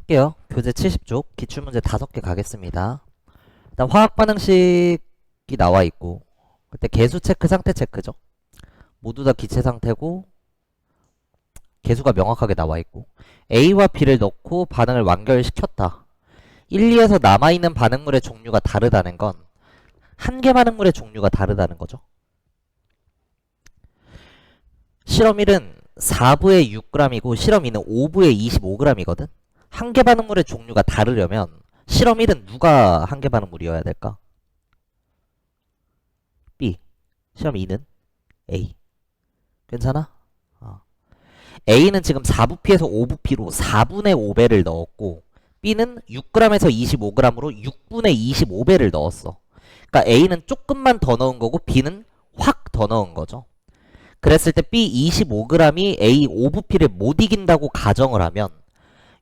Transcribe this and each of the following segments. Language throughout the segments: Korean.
할게요. 교재 70쪽 기출문제 5개 가겠습니다. 일단 화학 반응식이 나와 있고 그때 개수 체크, 상태 체크죠. 모두 다 기체 상태고 개수가 명확하게 나와 있고 A와 B를 넣고 반응을 완결시켰다. 1, 2에서 남아있는 반응물의 종류가 다르다는 건 한 개 반응물의 종류가 다르다는 거죠. 실험 1은 4부에 6g이고 실험 2는 5부에 25g이거든. 한 개 반응물의 종류가 다르려면 실험 1은 누가 한 개 반응물이어야 될까? B. 실험 2는 A. 괜찮아? A는 지금 4부피에서 5부피로 4분의 5배를 넣었고 B는 6g에서 25g으로 6분의 25배를 넣었어. 그러니까 A는 조금만 더 넣은 거고 B는 확 더 넣은 거죠. 그랬을 때 B 25g이 A 5부피를 못 이긴다고 가정을 하면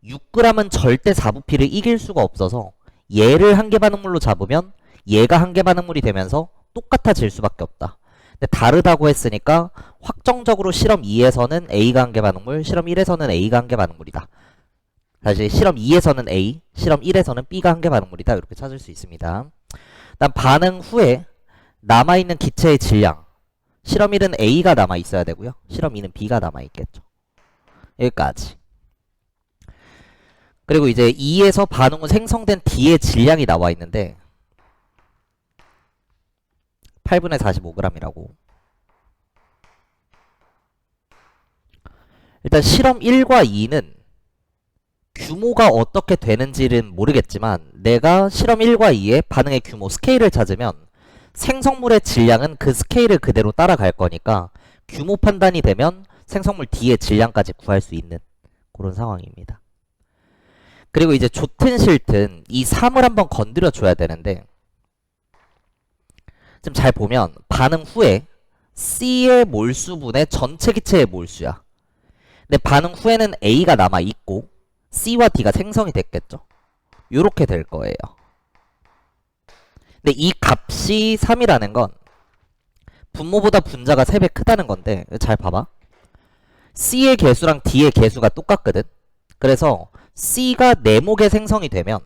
6g은 절대 4부피를 이길 수가 없어서 얘를 한 개 반응물로 잡으면 얘가 한 개 반응물이 되면서 똑같아질 수밖에 없다. 근데 다르다고 했으니까 확정적으로 실험 2에서는 A가 한 개 반응물, 실험 1에서는 A가 한 개 반응물이다. 다시 실험 2에서는 A, 실험 1에서는 B가 한 개 반응물이다. 이렇게 찾을 수 있습니다. 다음 반응 후에 남아있는 기체의 질량. 실험 1은 A가 남아있어야 되고요. 실험 2는 B가 남아있겠죠. 여기까지. 그리고 이제 2에서 반응 후 생성된 D의 질량이 나와 있는데 8분의 45g이라고. 일단 실험 1과 2는 규모가 어떻게 되는지는 모르겠지만 내가 실험 1과 2의 반응의 규모 스케일을 찾으면 생성물의 질량은 그 스케일을 그대로 따라갈 거니까 규모 판단이 되면 생성물 D의 질량까지 구할 수 있는 그런 상황입니다. 그리고 이제 좋든 싫든 이 3을 한번 건드려 줘야 되는데 좀 잘 보면 반응 후에 C의 몰수분의 전체 기체의 몰수야. 근데 반응 후에는 A가 남아있고 C와 D가 생성이 됐겠죠. 요렇게 될 거예요. 근데 이 값이 3이라는 건 분모보다 분자가 3배 크다는 건데 잘 봐봐. C의 개수랑 D의 개수가 똑같거든. 그래서 C가 네모게 생성이 되면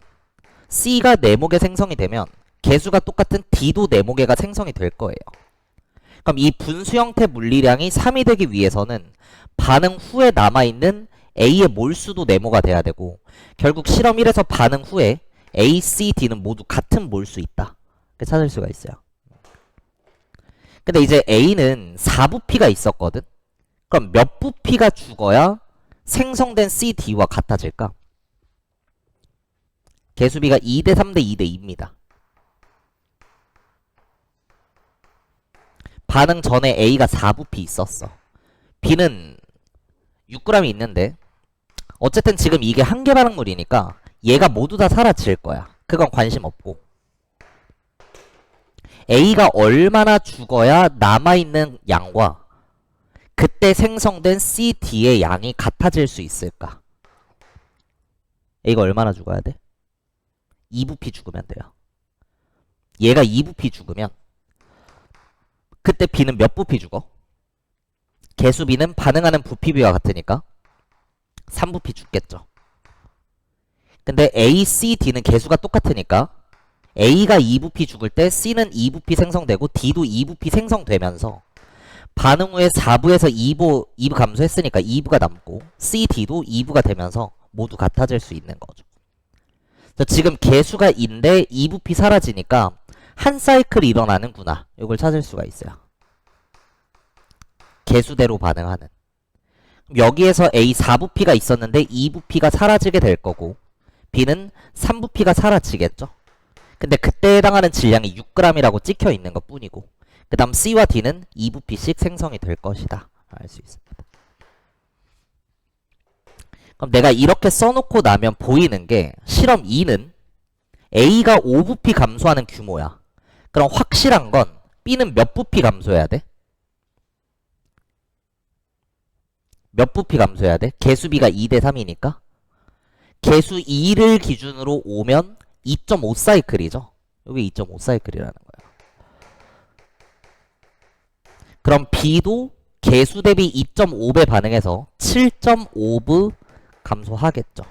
개수가 똑같은 D도 네모개가 생성이 될 거예요. 그럼 이 분수 형태 물리량이 3이 되기 위해서는 반응 후에 남아있는 A의 몰수도 네모가 돼야 되고 결국 실험 1에서 반응 후에 A, C, D는 모두 같은 몰수 있다. 이렇게 찾을 수가 있어요. 근데 이제 A는 4부피가 있었거든. 그럼 몇 부피가 죽어야 생성된 C, D와 같아질까? 개수비가 2대 3대 2대 2입니다. 반응 전에 A가 4부피 있었어. B는 6g이 있는데 어쨌든 지금 이게 한 개 반응물이니까 얘가 모두 다 사라질 거야. 그건 관심 없고 A가 얼마나 죽어야 남아있는 양과 그때 생성된 C, D의 양이 같아질 수 있을까? A가 얼마나 죽어야 돼? 2부피 죽으면 돼요. 얘가 2부피 죽으면 그때 B는 몇 부피 죽어? 개수 B는 반응하는 부피비와 같으니까 3부피 죽겠죠. 근데 A, C, D는 개수가 똑같으니까 A가 2부피 죽을 때 C는 2부피 생성되고 D도 2부피 생성되면서 반응 후에 4부에서 2부 감소했으니까 2부가 남고 C, D도 2부가 되면서 모두 같아질 수 있는 거죠. 지금 개수가 인데 2부피 사라지니까 한 사이클 일어나는구나. 이걸 찾을 수가 있어요. 개수대로 반응하는. 여기에서 A 4부피가 있었는데 2부피가 사라지게 될 거고 B는 3부피가 사라지겠죠. 근데 그때 해당하는 질량이 6g이라고 찍혀 있는 것 뿐이고 그 다음 C와 D는 2부피씩 생성이 될 것이다. 알 수 있습니다. 그럼 내가 이렇게 써놓고 나면 보이는 게 실험 2는 A가 5부피 감소하는 규모야. 그럼 확실한 건 B는 몇 부피 감소해야 돼? 몇 부피 감소해야 돼? 개수 B가 2대 3이니까 개수 2를 기준으로 오면 2.5 사이클이죠. 여기 2.5 사이클이라는 거야. 그럼 B도 개수 대비 2.5배 반응해서 7.5부 감소하겠죠.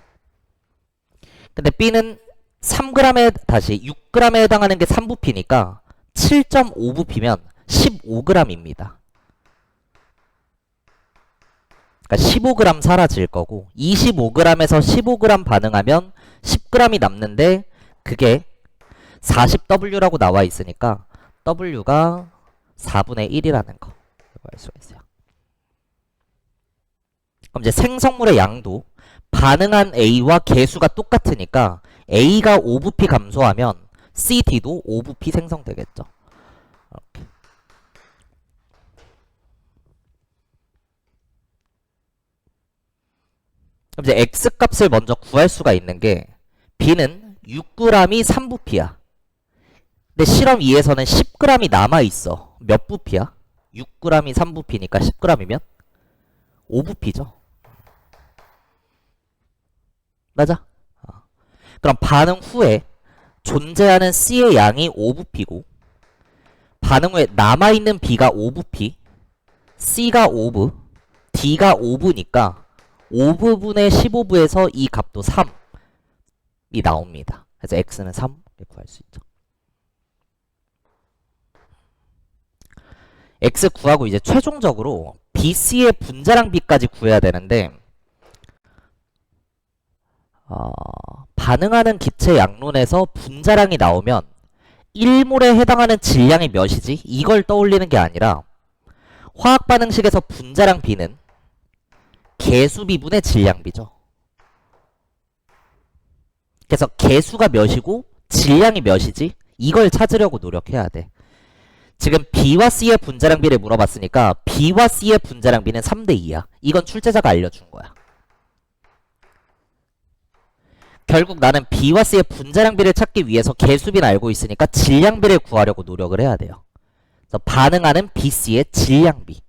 근데 B는 3g에 다시 6g에 해당하는 게 3부피니까 7.5부피면 15g입니다. 그러니까 15g 사라질 거고 25g에서 15g 반응하면 10g이 남는데 그게 40W라고 나와 있으니까 W가 4분의 1이라는 거 알 수가 있어요. 그럼 이제 생성물의 양도 반응한 A와 개수가 똑같으니까 A가 5부피 감소하면 CD도 5부피 생성되겠죠. 이렇게. 그럼 이제 X 값을 먼저 구할 수가 있는 게 B는 6g이 3부피야. 근데 실험 2에서는 10g이 남아있어. 몇 부피야? 6g이 3부피니까 10g이면 5부피죠. 맞아? 그럼 반응 후에 존재하는 C의 양이 5부피고 반응 후에 남아있는 B가 5부피, C가 5부, D가 5부니까 5부분의 15부에서 이 값도 3이 나옵니다. 그래서 X는 3 이렇게 구할 수 있죠. X 구하고 이제 최종적으로 BC의 분자량 B까지 구해야 되는데 반응하는 기체 양론에서 분자량이 나오면 1몰에 해당하는 질량이 몇이지? 이걸 떠올리는 게 아니라 화학 반응식에서 분자량 B는 개수비분의 질량비죠. 그래서 개수가 몇이고 질량이 몇이지? 이걸 찾으려고 노력해야 돼. 지금 B와 C의 분자량 비를 물어봤으니까 B와 C의 분자량 비는 3대 2야. 이건 출제자가 알려준 거야. 결국 나는 B와 C의 분자량 비를 찾기 위해서 개수비는 알고 있으니까 질량 비를 구하려고 노력을 해야 돼요. 그래서 반응하는 B, C의 질량 비.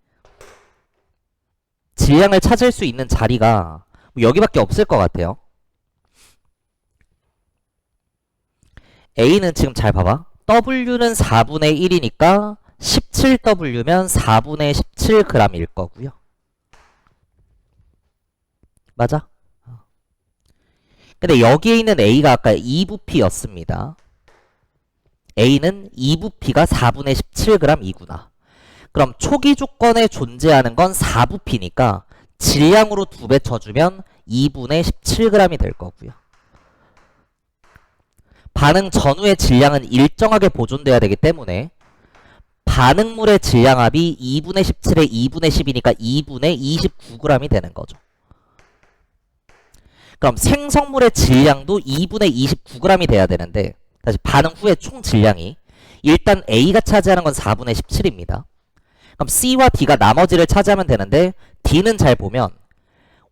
질량을 찾을 수 있는 자리가 여기밖에 없을 것 같아요. A는 지금 잘 봐봐. W는 4분의 1이니까 17W면 4분의 17g일 거고요. 맞아? 근데 여기에 있는 A가 아까 2부피였습니다. A는 2부피가 4분의 17g이구나. 그럼 초기 조건에 존재하는 건 4부피니까 질량으로 2배 쳐주면 2분의 17g이 될 거고요. 반응 전후의 질량은 일정하게 보존돼야 되기 때문에 반응물의 질량합이 2분의 17에 2분의 10이니까 2분의 29g이 되는 거죠. 그럼 생성물의 질량도 2분의 29g이 돼야 되는데 다시 반응 후의 총 질량이 일단 A가 차지하는 건 4분의 17입니다. 그럼 C와 D가 나머지를 차지하면 되는데 D는 잘 보면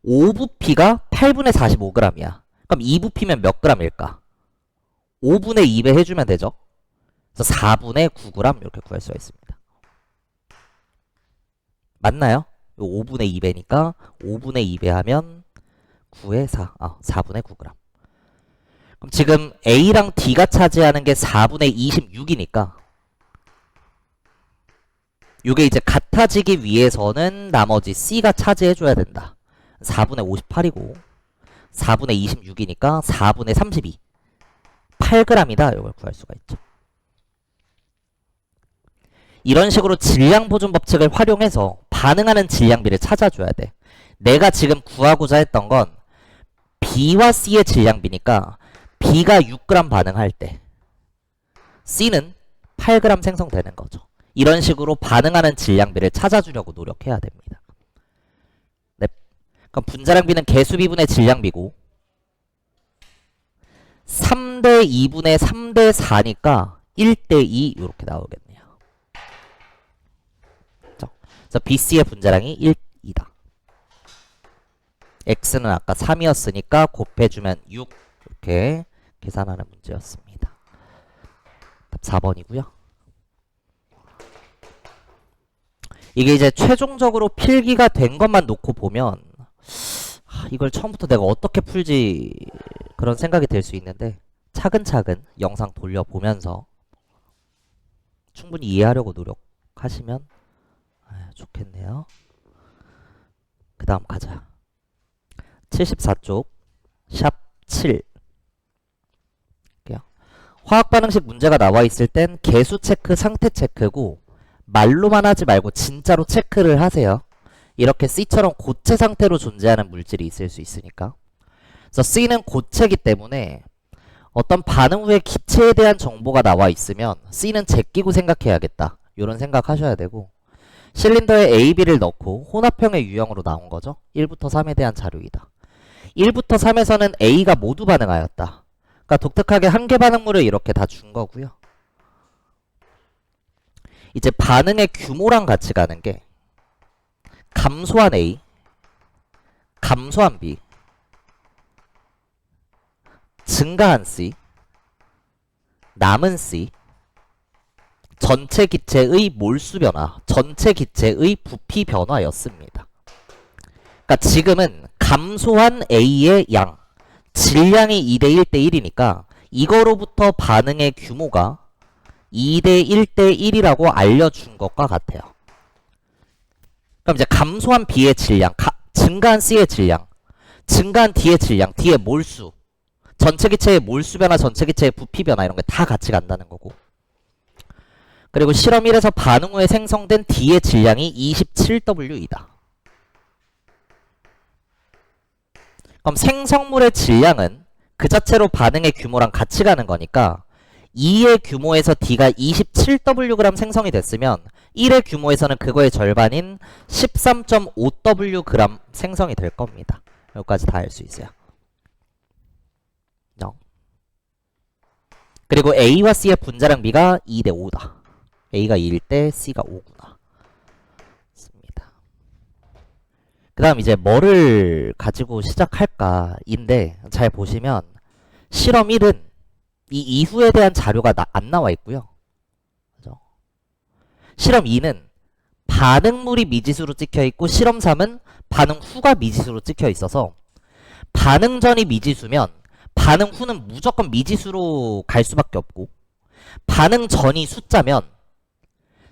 5부피가 8분의 45g이야. 그럼 2부피면 몇 g일까? 5분의 2배 해주면 되죠. 그래서 4분의 9g 이렇게 구할 수가 있습니다. 맞나요? 5분의 2배니까 5분의 2배 하면 9의 4, 4분의 9g. 그럼 지금 A랑 D가 차지하는 게 4분의 26이니까 이게 이제 같아지기 위해서는 나머지 C가 차지해줘야 된다. 4분의 58이고 4분의 26이니까 4분의 32. 8g이다. 이걸 구할 수가 있죠. 이런 식으로 질량 보존 법칙을 활용해서 반응하는 질량비를 찾아줘야 돼. 내가 지금 구하고자 했던 건 B와 C의 질량비니까 B가 6g 반응할 때 C는 8g 생성되는 거죠. 이런 식으로 반응하는 질량비를 찾아주려고 노력해야 됩니다. 네. 그럼 분자량비는 개수비분의 질량비고 3대 2분의 3대 4니까 1대 2 이렇게 나오겠네요. 그래서 BC의 분자량이 1, 2다. X는 아까 3이었으니까 곱해주면 6 이렇게 계산하는 문제였습니다. 답 4번이고요. 이게 이제 최종적으로 필기가 된 것만 놓고 보면 이걸 처음부터 내가 어떻게 풀지 그런 생각이 들 수 있는데 차근차근 영상 돌려보면서 충분히 이해하려고 노력하시면 좋겠네요. 그 다음 가자. 74쪽 샵 7 화학 반응식 문제가 나와 있을 땐 개수 체크, 상태 체크고 말로만 하지 말고 진짜로 체크를 하세요. 이렇게 C처럼 고체 상태로 존재하는 물질이 있을 수 있으니까. 그래서 C는 고체이기 때문에 어떤 반응 후에 기체에 대한 정보가 나와 있으면 C는 제끼고 생각해야겠다. 이런 생각하셔야 되고, 실린더에 A, B를 넣고 혼합형의 유형으로 나온 거죠. 1부터 3에 대한 자료이다. 1부터 3에서는 A가 모두 반응하였다. 그러니까 독특하게 한 개 반응물을 이렇게 다 준 거고요. 이제 반응의 규모랑 같이 가는 게 감소한 A, 감소한 B, 증가한 C, 남은 C, 전체 기체의 몰수 변화, 전체 기체의 부피 변화였습니다. 그러니까 지금은 감소한 A의 양, 질량이 2대 1대 1이니까 이거로부터 반응의 규모가 2대 1대 1이라고 알려준 것과 같아요. 그럼 이제 감소한 B의 질량, 증가한 C의 질량, 증가한 D의 질량, D의 몰수, 전체 기체의 몰수 변화, 전체 기체의 부피 변화 이런 게 다 같이 간다는 거고. 그리고 실험 1에서 반응 후에 생성된 D의 질량이 27W이다. 그럼 생성물의 질량은 그 자체로 반응의 규모랑 같이 가는 거니까 2의 규모에서 D가 27Wg 생성이 됐으면 1의 규모에서는 그거의 절반인 13.5Wg 생성이 될 겁니다. 여기까지 다 알 수 있어요. 그리고 A와 C의 분자량 비가 2대 5다. A가 2일 때 C가 5구나. 그 다음 이제 뭐를 가지고 시작할까인데, 잘 보시면 실험 1은 이 이후에 대한 자료가 안 나와 있고요. 그죠? 실험 2는 반응물이 미지수로 찍혀 있고 실험 3은 반응 후가 미지수로 찍혀 있어서 반응 전이 미지수면 반응 후는 무조건 미지수로 갈 수밖에 없고, 반응 전이 숫자면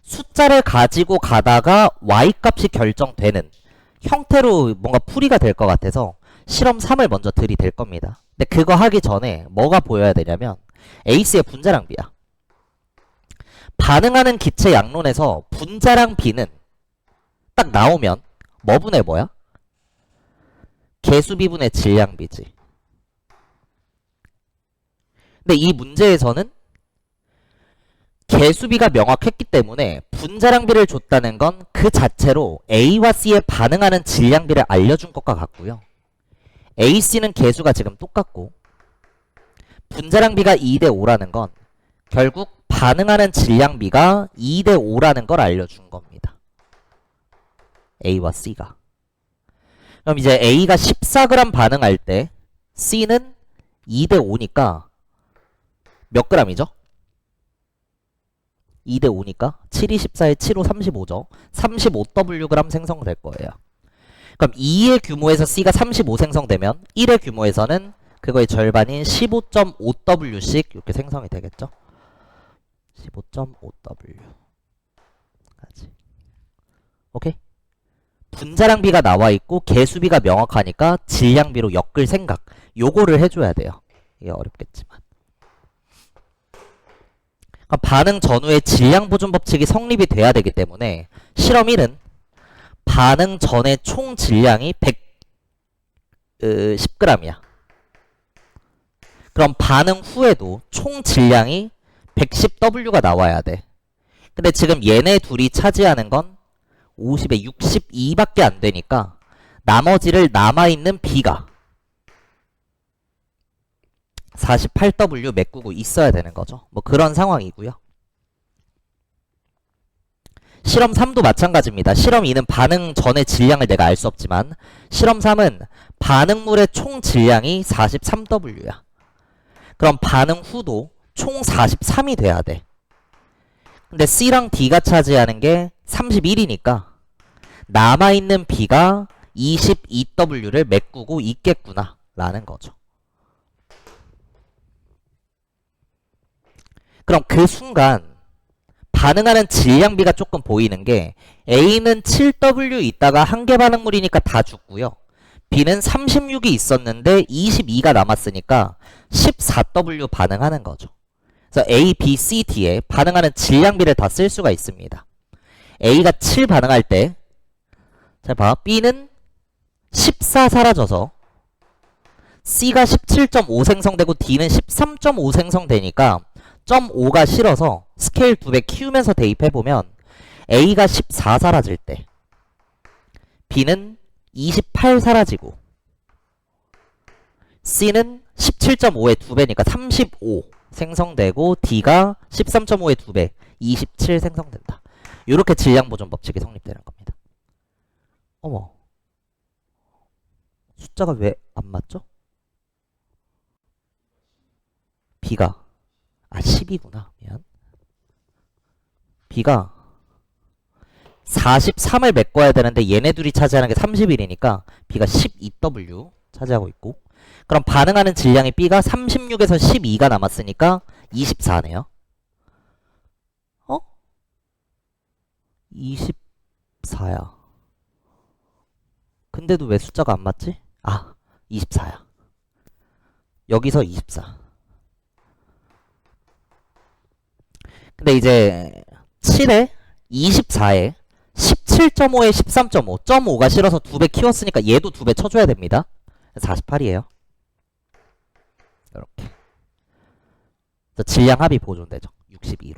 숫자를 가지고 가다가 y값이 결정되는 형태로 뭔가 풀이가 될 것 같아서 실험 3을 먼저 들이댈 겁니다. 근데 그거 하기 전에 뭐가 보여야 되냐면 에이스의 분자량 비야. 반응하는 기체 양론에서 분자량 비는 딱 나오면 뭐 분의 뭐야? 개수비분의 질량비지. 근데 이 문제에서는 개수비가 명확했기 때문에 분자량비를 줬다는 건 그 자체로 A와 C에 반응하는 질량비를 알려준 것과 같고요. A, C는 개수가 지금 똑같고 분자량비가 2대 5라는 건 결국 반응하는 질량비가 2대 5라는 걸 알려준 겁니다. A와 C가. 그럼 이제 A가 14g 반응할 때 C는 2대 5니까 몇 g이죠? 2대 5니까 7, 2, 14에 7, 5, 35죠. 35Wg 생성될 거예요. 그럼 2의 규모에서 C가 35 생성되면 1의 규모에서는 그거의 절반인 15.5W씩 이렇게 생성이 되겠죠. 15.5W 까지. 오케이? 분자량비가 나와 있고 개수비가 명확하니까 질량비로 엮을 생각, 요거를 해줘야 돼요. 이게 어렵겠지만. 반응 전후의 질량 보존 법칙이 성립이 돼야 되기 때문에 실험 1은 반응 전의 총 질량이 10g이야. 그럼 반응 후에도 총 질량이 110W가 나와야 돼. 근데 지금 얘네 둘이 차지하는 건 50에 62밖에 안 되니까 나머지를 남아있는 B가 48W 메꾸고 있어야 되는 거죠. 뭐 그런 상황이고요. 실험 3도 마찬가지입니다. 실험 2는 반응 전의 질량을 내가 알 수 없지만 실험 3은 반응물의 총 질량이 43W야. 그럼 반응 후도 총 43이 돼야 돼. 근데 C랑 D가 차지하는 게 31이니까 남아있는 B가 22W를 메꾸고 있겠구나 라는 거죠. 그럼 그 순간 반응하는 질량비가 조금 보이는 게 A는 7W 있다가 한 개 반응물이니까 다 죽고요. B는 36이 있었는데 22가 남았으니까 14W 반응하는 거죠. 그래서 A, B, C, D에 반응하는 질량비를 다 쓸 수가 있습니다. A가 7 반응할 때, 잘 봐. B는 14 사라져서 C가 17.5 생성되고 D는 13.5 생성되니까 0.5가 싫어서 스케일 2배 키우면서 대입해보면 A가 14 사라질 때 B는 28 사라지고 C는 17.5의 2배니까 35 생성되고 D가 13.5의 2배 27 생성된다. 이렇게 질량보존 법칙이 성립되는 겁니다. 어머, 숫자가 왜 안 맞죠? B가 10이구나. 미안. B가 43을 메꿔야 되는데 얘네 둘이 차지하는 게 31이니까 B가 12W 차지하고 있고, 그럼 반응하는 질량이 B가 36에서 12가 남았으니까 24네요. 24야. 근데도 왜 숫자가 안 맞지? 24야. 여기서 24. 근데 이제 7에 24에 17.5에 13.5, 0.5가 싫어서 2배 키웠으니까 얘도 2배 쳐줘야 됩니다. 48이에요. 이렇게. 질량 합이 보존되죠. 62로.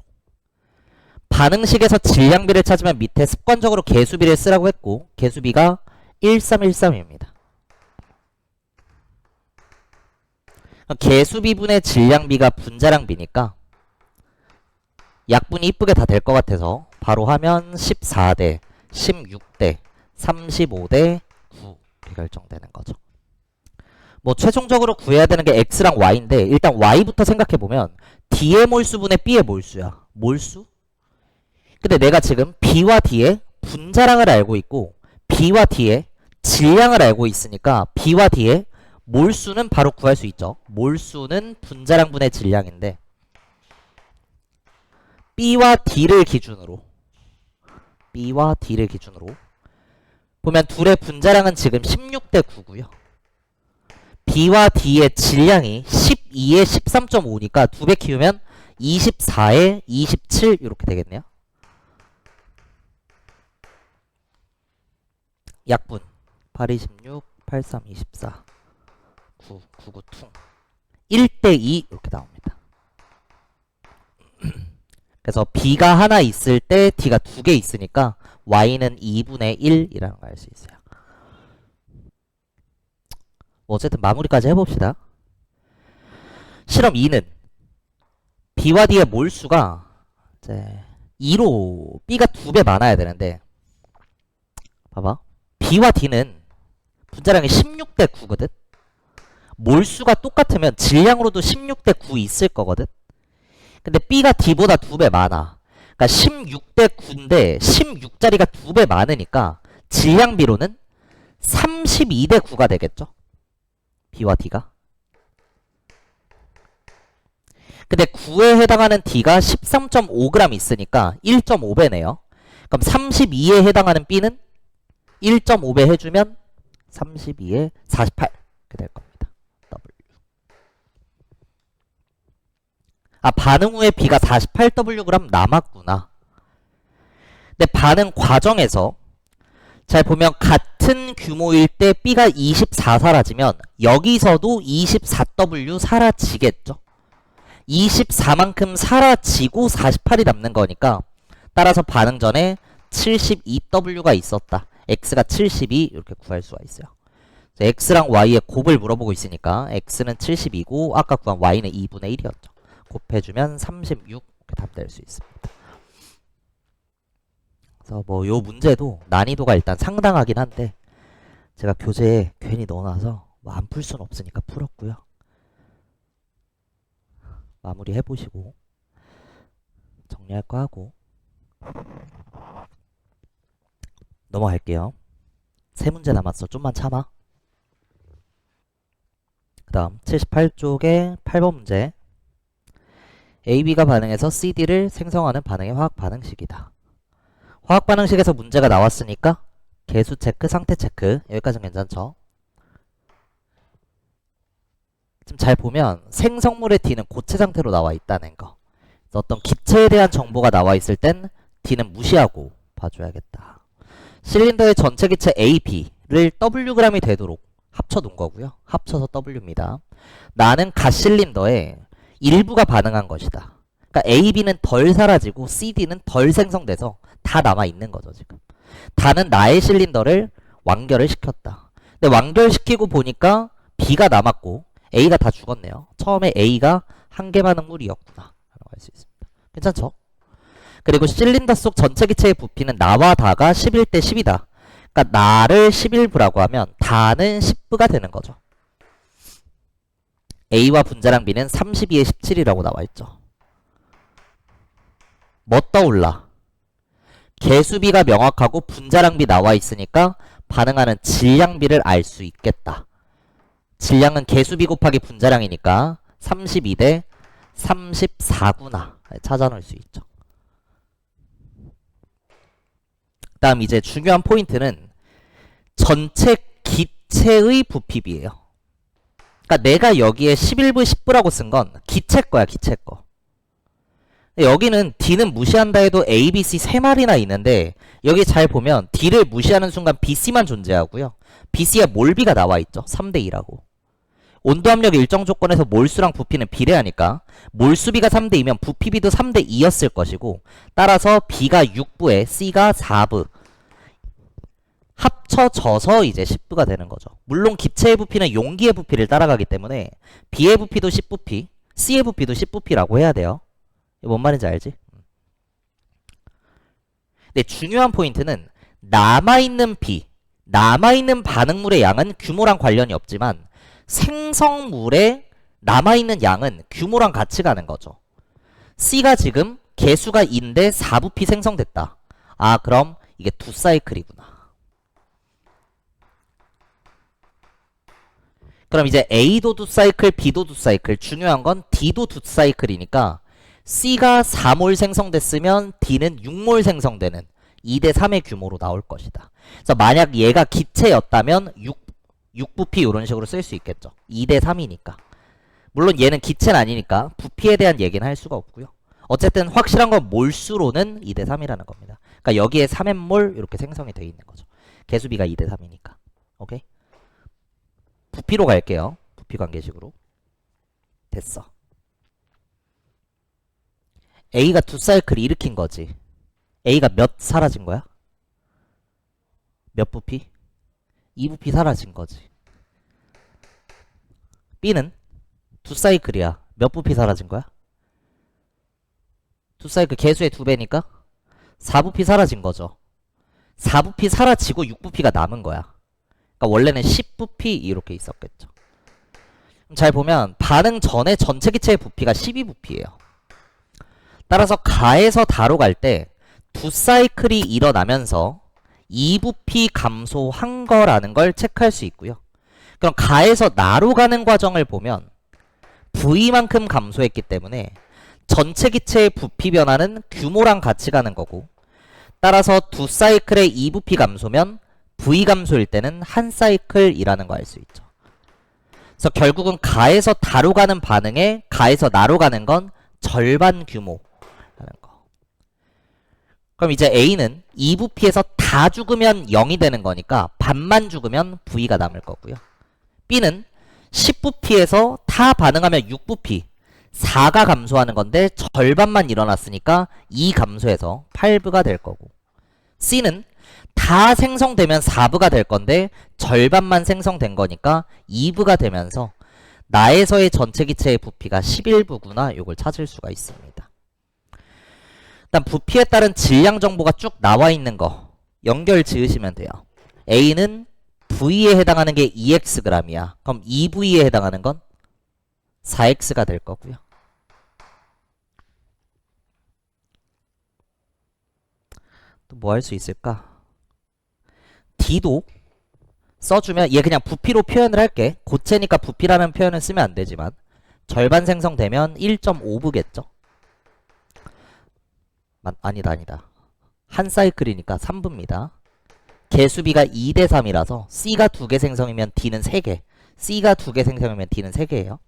반응식에서 질량비를 찾으면 밑에 습관적으로 개수비를 쓰라고 했고, 개수비가 1313입니다. 개수비분의 질량비가 분자량비니까 약분이 이쁘게 다 될 것 같아서 바로 하면 14대, 16대, 35대 9 이렇게 결정되는 거죠. 뭐 최종적으로 구해야 되는 게 X랑 Y인데 일단 Y부터 생각해보면 D의 몰수분의 B의 몰수야. 몰수? 근데 내가 지금 B와 D의 분자량을 알고 있고 B와 D의 질량을 알고 있으니까 B와 D의 몰수는 바로 구할 수 있죠. 몰수는 분자량분의 질량인데 B와 D를 기준으로 보면 둘의 분자량은 지금 16대 9고요. B와 D의 질량이 12에 13.5니까 2배 키우면 24에 27 이렇게 되겠네요. 약분 8, 26, 83, 24 9, 99, 퉁 1대2 이렇게 나옵니다. 그래서 B가 하나 있을 때 D가 2개 있으니까 Y는 2분의 1이라는 걸 알 수 있어요. 어쨌든 마무리까지 해봅시다. 실험 2는 B와 D의 몰수가 이제 2로 B가 2배 많아야 되는데 봐봐. B와 D는 분자량이 16대 9거든. 몰수가 똑같으면 질량으로도 16대 9 있을 거거든. 근데 B가 D보다 2배 많아. 그러니까 16대 9인데 16자리가 2배 많으니까 질량비로는 32대 9가 되겠죠. B와 D가. 근데 9에 해당하는 D가 13.5g 있으니까 1.5배네요. 그럼 32에 해당하는 B는 1.5배 해주면 32에 48 이렇게 될 겁니다. 반응 후에 B가 48Wg 남았구나. 근데 반응 과정에서 잘 보면 같은 규모일 때 B가 24 사라지면 여기서도 24W 사라지겠죠. 24만큼 사라지고 48이 남는 거니까 따라서 반응 전에 72W가 있었다. X가 72 이렇게 구할 수가 있어요. X랑 Y의 곱을 물어보고 있으니까 X는 72고 아까 구한 Y는 2분의 1이었죠. 곱해주면 36 이렇게 답 될 수 있습니다. 그래서 뭐 요 문제도 난이도가 일단 상당하긴 한데 제가 교재에 괜히 넣어놔서 뭐 안 풀 수는 없으니까 풀었고요. 마무리 해보시고 정리할 거 하고 넘어갈게요. 3문제 남았어. 좀만 참아. 그 다음 78쪽에 8번 문제. AB가 반응해서 CD를 생성하는 반응의 화학 반응식이다. 화학 반응식에서 문제가 나왔으니까 개수 체크, 상태 체크 여기까지는 괜찮죠? 지금 잘 보면 생성물의 D는 고체 상태로 나와 있다는 거. 그래서 어떤 기체에 대한 정보가 나와 있을 땐 D는 무시하고 봐줘야겠다. 실린더의 전체 기체 A, B를 Wg이 되도록 합쳐 놓은 거고요. 합쳐서 W입니다. 나는 갓실린더에 일부가 반응한 것이다. 그러니까 A, B는 덜 사라지고 C, D는 덜 생성돼서 다 남아있는 거죠, 지금. 다는 나의 실린더를 완결을 시켰다. 근데 완결시키고 보니까 B가 남았고 A가 다 죽었네요. 처음에 A가 한 개 반응물이었구나 라고 할 수 있습니다. 괜찮죠? 그리고 실린더 속 전체 기체의 부피는 나와 다가 11대 10이다. 그러니까 나를 11부라고 하면 다는 10부가 되는 거죠. A와 분자량 B는 32에 17이라고 나와 있죠. 뭐 떠올라? 개수비가 명확하고 분자량비 나와 있으니까 반응하는 질량비를 알 수 있겠다. 질량은 개수비 곱하기 분자량이니까 32대 34구나 찾아놓을 수 있죠. 다음 이제 중요한 포인트는 전체 기체의 부피비예요. 그러니까 내가 여기에 11부 10부라고 쓴 건 기체 거야, 기체 거. 여기는 D는 무시한다 해도 A, B, C 세 마리나 있는데 여기 잘 보면 D를 무시하는 순간 BC만 존재하고요. BC에 몰비가 나와 있죠. 3대 2라고. 온도압력 일정 조건에서 몰수랑 부피는 비례하니까 몰수비가 3대 2면 부피비도 3대 2였을 것이고 따라서 B가 6부에 C가 4부 합쳐져서 이제 10부가 되는 거죠. 물론 기체의 부피는 용기의 부피를 따라가기 때문에 B의 부피도 10부피, C의 부피도 10부피라고 해야 돼요. 뭔 말인지 알지? 근데 중요한 포인트는 남아있는 B, 남아있는 반응물의 양은 규모랑 관련이 없지만 생성물의 남아있는 양은 규모랑 같이 가는 거죠. C가 지금 개수가 2인데 4부피 생성됐다. 아, 그럼 이게 두 사이클이구나. 그럼 이제 A도 두 사이클, B도 두 사이클, 중요한 건 D도 두 사이클이니까 C가 4몰 생성됐으면 D는 6몰 생성되는 2대 3의 규모로 나올 것이다. 그래서 만약 얘가 기체였다면 6부피 이런 식으로 쓸 수 있겠죠. 2대 3이니까. 물론 얘는 기체는 아니니까 부피에 대한 얘기는 할 수가 없고요. 어쨌든 확실한 건 몰수로는 2대 3이라는 겁니다. 그러니까 여기에 3N몰 이렇게 생성이 되어 있는 거죠. 개수비가 2대 3이니까. 오케이? 부피로 갈게요. 부피 관계식으로. 됐어. A가 두 사이클을 일으킨 거지. A가 몇 사라진 거야? 몇 부피? 2부피 사라진 거지. B는 두 사이클이야. 몇 부피 사라진 거야? 두 사이클 개수의 2배니까 4부피 사라진 거죠. 4부피 사라지고 6부피가 남은 거야. 그러니까 원래는 10부피 이렇게 있었겠죠. 잘 보면 반응 전에 전체 기체의 부피가 12부피예요. 따라서 가에서 다로 갈 때 두 사이클이 일어나면서 2부피 감소한 거라는 걸 체크할 수 있고요. 그럼 가에서 나로 가는 과정을 보면 V만큼 감소했기 때문에 전체 기체의 부피 변화는 규모랑 같이 가는 거고 따라서 두 사이클의 2부피 감소면 V 감소일 때는 한 사이클이라는 거 알 수 있죠. 그래서 결국은 가에서 다로 가는 반응에 가에서 나로 가는 건 절반 규모라는 거. 그럼 이제 A는 2부피에서 다 죽으면 0이 되는 거니까 반만 죽으면 V가 남을 거고요. B는 10부피에서 다 반응하면 6부피 4가 감소하는 건데 절반만 일어났으니까 2 감소해서 8부가 될 거고 C는 다 생성되면 4부가 될 건데 절반만 생성된 거니까 2부가 되면서 나에서의 전체 기체의 부피가 11부구나 요걸 찾을 수가 있습니다. 일단 부피에 따른 질량 정보가 쭉 나와 있는 거 연결 지으시면 돼요. A는 V에 해당하는 게 2xg이야. 그럼 2V에 해당하는 건 4x가 될 거고요. 또 뭐 할 수 있을까? D도 써주면 얘 그냥 부피로 표현을 할게. 고체니까 부피라는 표현을 쓰면 안 되지만 절반 생성되면 1.5부겠죠? 아니다. 한 사이클이니까 3부입니다. 개수비가 2대 3이라서 C가 2개 생성이면 D는 3개 C가 2개 생성이면 D는 3개예요.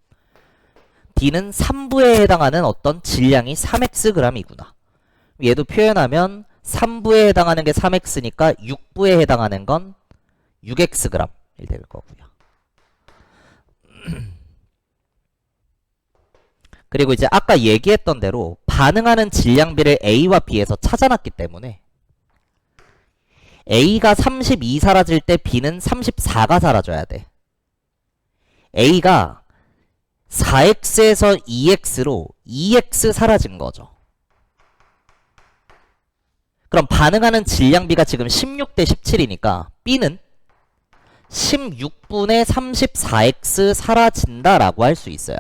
D는 3부에 해당하는 어떤 질량이 3xg이구나. 얘도 표현하면 3부에 해당하는 게 3x니까 6부에 해당하는 건 6xg이 될 거고요. 그리고 이제 아까 얘기했던 대로 반응하는 질량비를 A와 B에서 찾아놨기 때문에 A가 32 사라질 때 B는 34가 사라져야 돼. A가 4x에서 2x로 2x 사라진 거죠. 그럼 반응하는 질량비가 지금 16 대 17이니까 B는 16분의 34x 사라진다라고 할 수 있어요.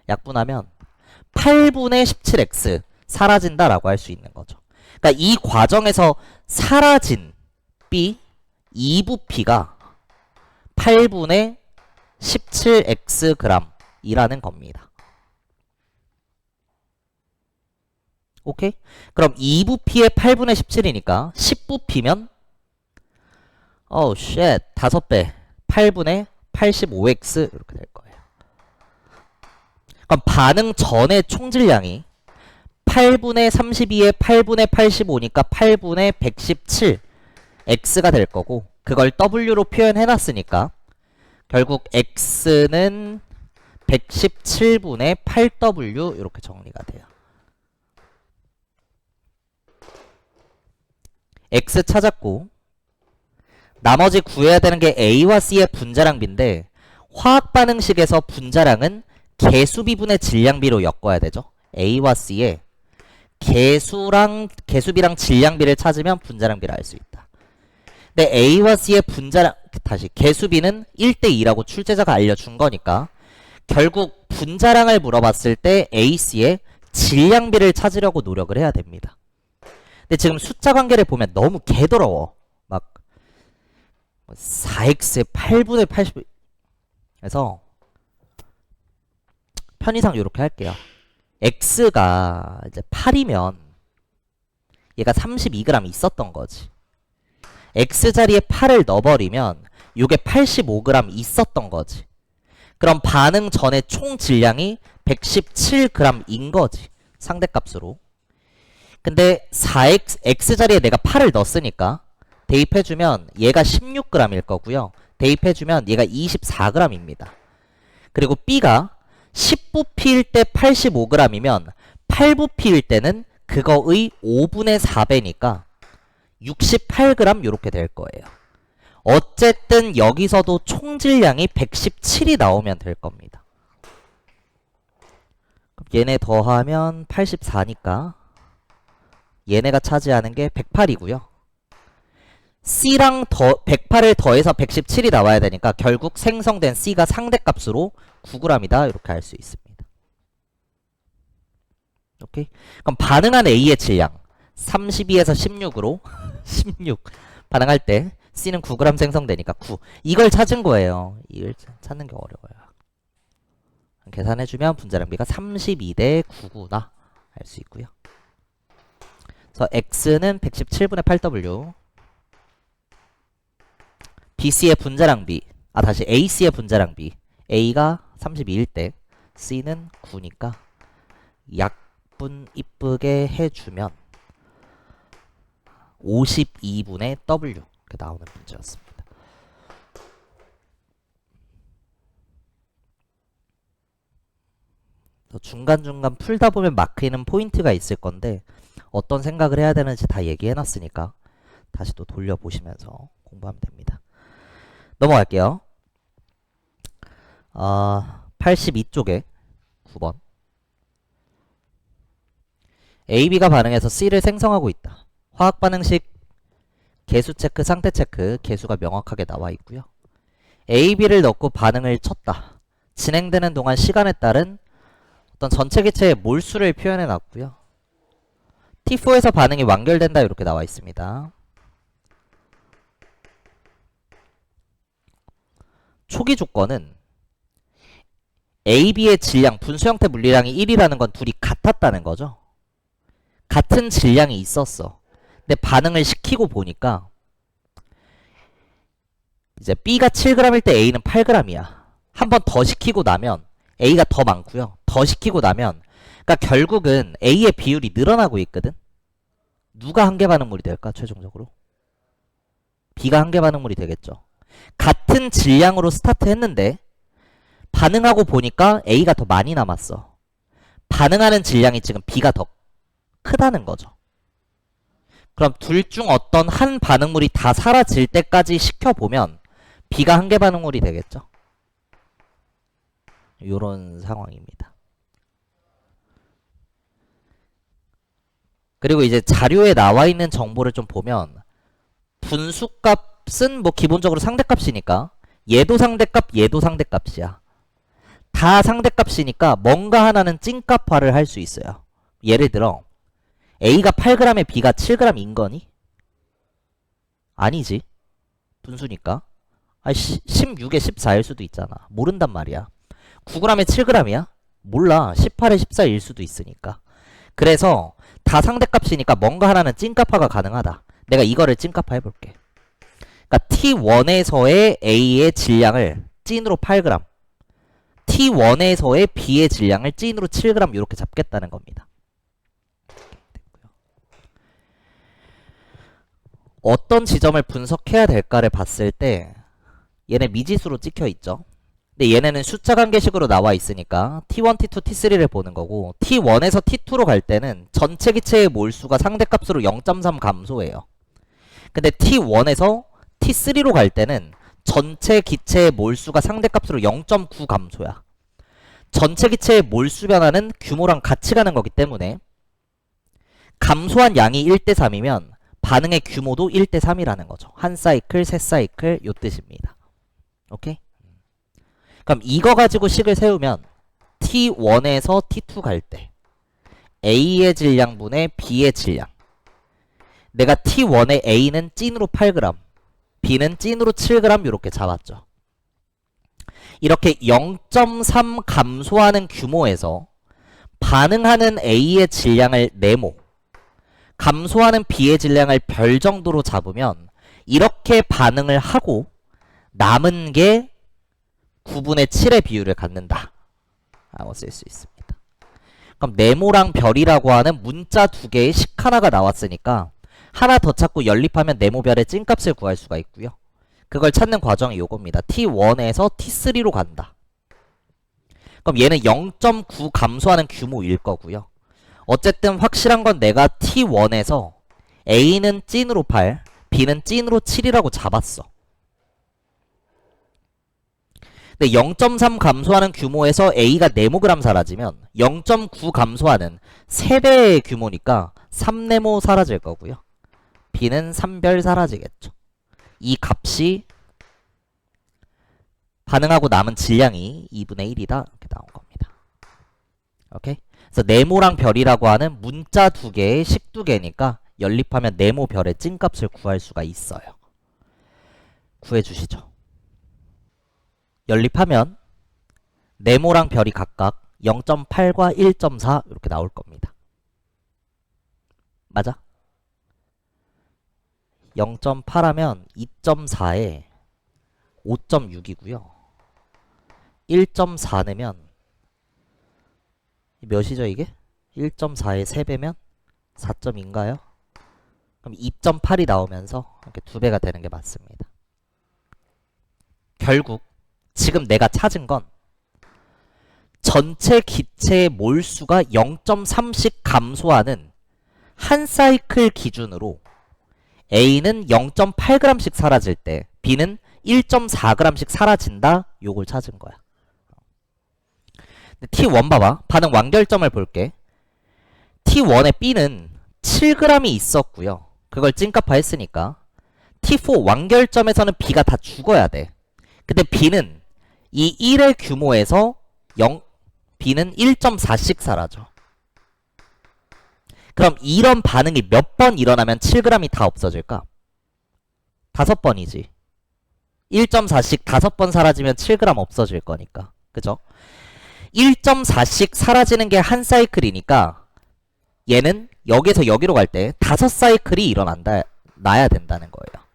약분하면 8분의 17x 사라진다라고 할 수 있는 거죠. 그러니까 이 과정에서 사라진 B, 2부 P가 8분의 17x 이라는 겁니다. 오케이? 그럼 2부 P의 8분의 17이니까 10부 P면 어우 쉣 5배 8분의 85x 이렇게 될 거예요. 그럼 반응 전의 총질량이 8분의 32에 8분의 85니까 8분의 117 x가 될 거고 그걸 w로 표현해놨으니까 결국 x는 117분의 8w 이렇게 정리가 돼요. x 찾았고 나머지 구해야 되는 게 A와 C의 분자량비인데 화학 반응식에서 분자량은 개수비분의 질량비로 엮어야 되죠. A와 C의 개수비랑 질량비를 찾으면 분자량비를 알 수 있다. 근데 A와 C의 개수비는 1대2라고 출제자가 알려준 거니까 결국 분자량을 물어봤을 때 A, C의 질량비를 찾으려고 노력을 해야 됩니다. 근데 지금 숫자 관계를 보면 너무 개더러워. 막 4x에 8분의 80 그래서 편의상 이렇게 할게요. x가 이제 8이면 얘가 32g 있었던 거지. x 자리에 8을 넣어버리면 요게 85g 있었던 거지. 그럼 반응 전의 총 질량이 117g인 거지. 상대값으로. 근데 4x 자리에 내가 8을 넣었으니까 대입해주면 얘가 16g일 거고요. 대입해주면 얘가 24g입니다. 그리고 B가 10부피일 때 85g이면 8부피일 때는 그거의 5분의 4배니까 68g 이렇게 될 거예요. 어쨌든 여기서도 총질량이 117이 나오면 될 겁니다. 그럼 얘네 더하면 84니까 얘네가 차지하는 게 108이고요. C랑 108을 더해서 117이 나와야 되니까 결국 생성된 C가 상대값으로 9g이다 이렇게 할 수 있습니다. 오케이? 그럼 반응한 A의 질량 32에서 16으로 16 반응할 때 C는 9g 생성되니까 9 이걸 찾은 거예요. 이걸 찾는 게 어려워요. 계산해주면 분자량비가 32대 9구나 알 수 있고요. 그래서 X는 117분의 8W BC의 분자량비 다시 AC의 분자량비 A가 32일 때 C는 9니까 약분 이쁘게 해주면 52분의 W 이렇게 나오는 문제였습니다. 중간중간 풀다 보면 막히는 포인트가 있을 건데 어떤 생각을 해야 되는지 다 얘기해놨으니까 다시 또 돌려보시면서 공부하면 됩니다. 넘어갈게요. 82쪽에 9번 AB가 반응해서 C를 생성하고 있다. 화학 반응식 개수 체크, 상태 체크, 개수가 명확하게 나와 있고요. AB를 넣고 반응을 쳤다. 진행되는 동안 시간에 따른 어떤 전체 기체의 몰수를 표현해 놨고요. T4에서 반응이 완결된다 이렇게 나와 있습니다. 초기 조건은 AB의 질량, 분수 형태 물리량이 1이라는 건 둘이 같았다는 거죠. 같은 질량이 있었어. 근데 반응을 시키고 보니까 이제 B가 7g일 때 A는 8g이야. 한 번 더 시키고 나면 A가 더 많고요. 더 더 시키고 나면 그러니까 결국은 A의 비율이 늘어나고 있거든. 누가 한계 반응물이 될까 최종적으로? B가 한계 반응물이 되겠죠. 같은 질량으로 스타트했는데 반응하고 보니까 A가 더 많이 남았어. 반응하는 질량이 지금 B가 더 크다는 거죠. 그럼 둘 중 어떤 한 반응물이 다 사라질 때까지 시켜보면 B가 한계 반응물이 되겠죠. 요런 상황입니다. 그리고 이제 자료에 나와 있는 정보를 좀 보면 분수값은 뭐 기본적으로 상대값이니까 얘도 상대값, 얘도 상대값이야. 다 상대값이니까 뭔가 하나는 찐값화를 할 수 있어요. 예를 들어 A가 8g에 B가 7g인 거니? 아니지. 분수니까. 16에 14일 수도 있잖아. 모른단 말이야. 9g에 7g이야? 몰라. 18에 14일 수도 있으니까. 그래서 다 상대값이니까 뭔가 하나는 찐값화가 가능하다. 내가 이거를 찐값화 해볼게. 그러니까 T1에서의 A의 질량을 찐으로 8g, T1에서의 B의 질량을 찐으로 7g 이렇게 잡겠다는 겁니다. 어떤 지점을 분석해야 될까를 봤을 때 얘네 미지수로 찍혀 있죠. 근데 얘네는 숫자 관계식으로 나와 있으니까 T1, T2, T3를 보는 거고 T1에서 T2로 갈 때는 전체 기체의 몰수가 상대값으로 0.3 감소해요. 근데 T1에서 T3로 갈 때는 전체 기체의 몰수가 상대값으로 0.9 감소야. 전체 기체의 몰수 변화는 규모랑 같이 가는 거기 때문에 감소한 양이 1대3이면 반응의 규모도 1대3이라는 거죠. 한 사이클, 세 사이클 요 뜻입니다. 오케이? 그럼 이거 가지고 식을 세우면 T1에서 T2 갈 때 A의 질량분의 B의 질량. 내가 T1의 A는 찐으로 8g, B는 찐으로 7g 이렇게 잡았죠. 이렇게 0.3 감소하는 규모에서 반응하는 A의 질량을 네모, 감소하는 B의 질량을 별 정도로 잡으면 이렇게 반응을 하고 남은 게 9분의 7의 비율을 갖는다 라고 쓸 수 있습니다. 그럼 네모랑 별이라고 하는 문자 두 개의 식 하나가 나왔으니까 하나 더 찾고 연립하면 네모별의 찐값을 구할 수가 있고요. 그걸 찾는 과정이 요겁니다. T1에서 T3로 간다. 그럼 얘는 0.9 감소하는 규모일 거고요. 어쨌든 확실한 건 내가 T1에서 A는 찐으로 8, B는 찐으로 7이라고 잡았어. 근데 0.3 감소하는 규모에서 A가 네모그램 사라지면 0.9 감소하는 3배의 규모니까 3네모 사라질 거고요. B는 3별 사라지겠죠. 이 값이 반응하고 남은 질량이 2분의 1이다 이렇게 나온 겁니다. 오케이? 그래서 네모랑 별이라고 하는 문자 두 개의 식 두 개니까 연립하면 네모 별의 찐값을 구할 수가 있어요. 구해주시죠. 연립하면 네모랑 별이 각각 0.8과 1.4 이렇게 나올 겁니다. 맞아? 0.8하면 2.4에 5.6이고요. 1.4 내면 몇이죠 이게? 1.4의 3배면 4점인가요? 그럼 2.8이 나오면서 이렇게 2배가 되는 게 맞습니다. 결국 지금 내가 찾은 건 전체 기체의 몰수가 0.3씩 감소하는 한 사이클 기준으로 A는 0.8g씩 사라질 때 B는 1.4g씩 사라진다. 요걸 찾은 거야. T1 봐봐. 반응 완결점을 볼게. T1의 B는 7g이 있었고요. 그걸 찐값화 했으니까 T4 완결점에서는 B가 다 죽어야 돼. 근데 B는 이 1의 규모에서 B는 1.4씩 사라져. 그럼 이런 반응이 몇 번 일어나면 7g이 다 없어질까? 5번이지. 1.4씩 5번 사라지면 7g 없어질 거니까. 그죠? 1.4씩 사라지는 게 한 사이클이니까 얘는 여기서 여기로 갈 때 5사이클이 나야 된다는 거예요.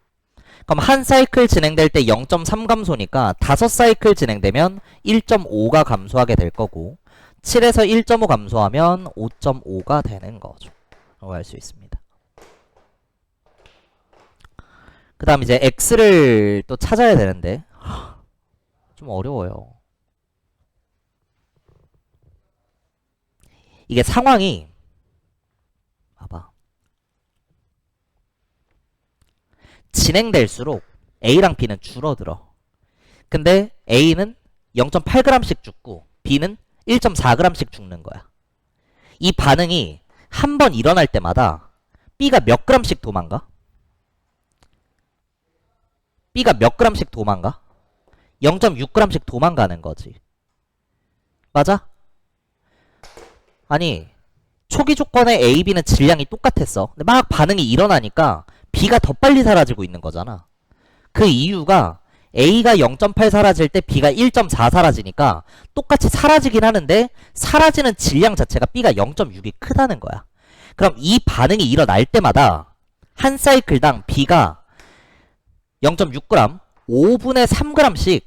그럼 한 사이클 진행될 때 0.3 감소니까 5사이클 진행되면 1.5가 감소하게 될 거고 7에서 1.5 감소하면 5.5가 되는 거죠. 라고 할 수 있습니다. 그 다음 이제 x를 또 찾아야 되는데 좀 어려워요. 이게 상황이 봐봐. 진행될수록 A랑 B는 줄어들어. 근데 A는 0.8g씩 죽고 B는 1.4g씩 죽는 거야. 이 반응이 한 번 일어날 때마다 B가 몇 g씩 도망가? B가 몇 g씩 도망가? 0.6g씩 도망가는 거지. 맞아? 아니 초기 조건에 A, B는 질량이 똑같았어. 근데 막 반응이 일어나니까 B가 더 빨리 사라지고 있는 거잖아. 그 이유가 A가 0.8 사라질 때 B가 1.4 사라지니까 똑같이 사라지긴 하는데 사라지는 질량 자체가 B가 0.6이 크다는 거야. 그럼 이 반응이 일어날 때마다 한 사이클당 B가 0.6g, 5분의 3g씩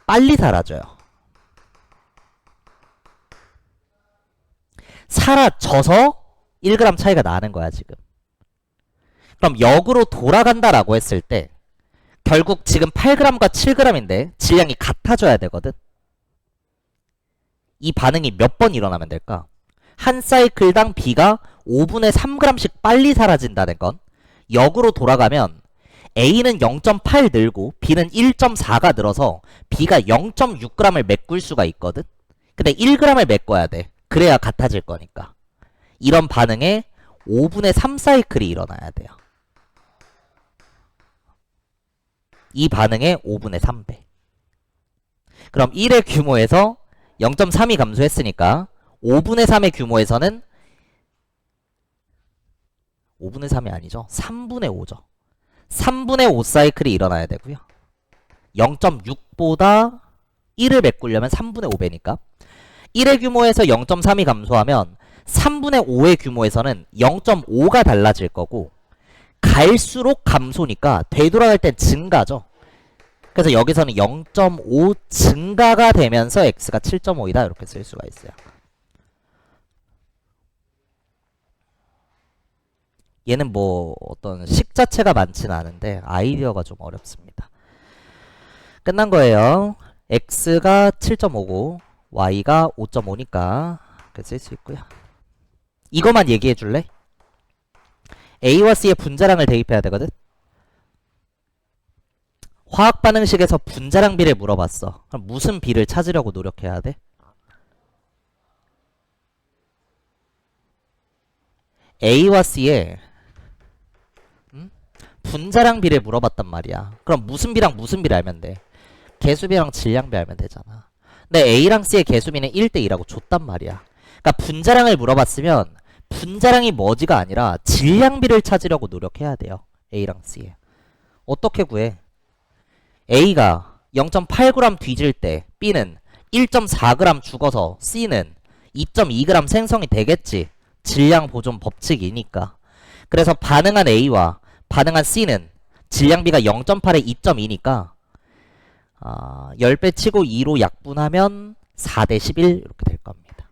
빨리 사라져요. 사라져서 1g 차이가 나는 거야 지금. 그럼 역으로 돌아간다라고 했을 때 결국 지금 8g과 7g인데 질량이 같아져야 되거든. 이 반응이 몇 번 일어나면 될까? 한 사이클당 B가 5분의 3g씩 빨리 사라진다는 건 역으로 돌아가면 A는 0.8 늘고 B는 1.4가 늘어서 B가 0.6g을 메꿀 수가 있거든. 근데 1g을 메꿔야 돼. 그래야 같아질 거니까. 이런 반응에 5분의 3 사이클이 일어나야 돼요. 이 반응의 5분의 3배. 그럼 1의 규모에서 0.3이 감소했으니까 5분의 3의 규모에서는 5분의 3이 아니죠. 3분의 5죠. 3분의 5 사이클이 일어나야 되고요. 0.6보다 1을 메꾸려면 3분의 5배니까 1의 규모에서 0.3이 감소하면 3분의 5의 규모에서는 0.5가 달라질 거고 갈수록 감소니까 되돌아갈 땐 증가죠. 그래서 여기서는 0.5 증가가 되면서 x가 7.5이다 이렇게 쓸 수가 있어요. 얘는 뭐 어떤 식 자체가 많지는 않은데 아이디어가 좀 어렵습니다. 끝난 거예요. x가 7.5고 y가 5.5니까 그렇게 쓸 수 있고요. 이거만 얘기해 줄래? A와 C의 분자량을 대입해야 되거든. 화학 반응식에서 분자량 비를 물어봤어. 그럼 무슨 비를 찾으려고 노력해야 돼? A와 C의 분자량 비를 물어봤단 말이야. 그럼 무슨 비랑 무슨 비를 알면 돼? 개수비랑 질량비 알면 되잖아. 근데 A랑 C의 개수비는 1대2라고 줬단 말이야. 그러니까 분자량을 물어봤으면 분자량이 뭐지가 아니라 질량비를 찾으려고 노력해야 돼요. A랑 C에. 어떻게 구해? A가 0.8g 뒤질 때 B는 1.4g 죽어서 C는 2.2g 생성이 되겠지. 질량 보존 법칙이니까. 그래서 반응한 A와 반응한 C는 질량비가 0.8에 2.2니까 10배 치고 2로 약분하면 4대 11 이렇게 될 겁니다.